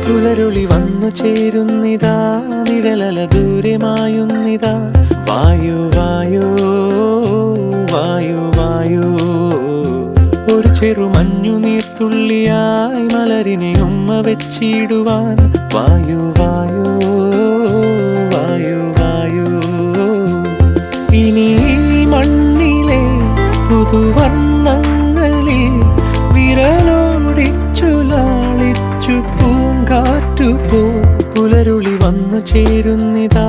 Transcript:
പുലരുളി വന്നു ചേരുന്നിതാ, നിഴലല ദൂരെ മായുന്നിതാ. വായു വായു വായു വായു, ഒരു ചെറു മഞ്ഞു നീർത്തുള്ളിയായി മലരിനെ ഉമ്മ വെച്ചിടുവാൻ. വായു വായു വായു വായു, ഇനി മണ്ണിലെ പുതുവർണ്ണങ്ങളിൽ വിരലോടിച്ചു ലാളിച്ചു പൂങ്കാറ്റുപോ. പുലരുളി വന്നു ചേരുന്നിതാ,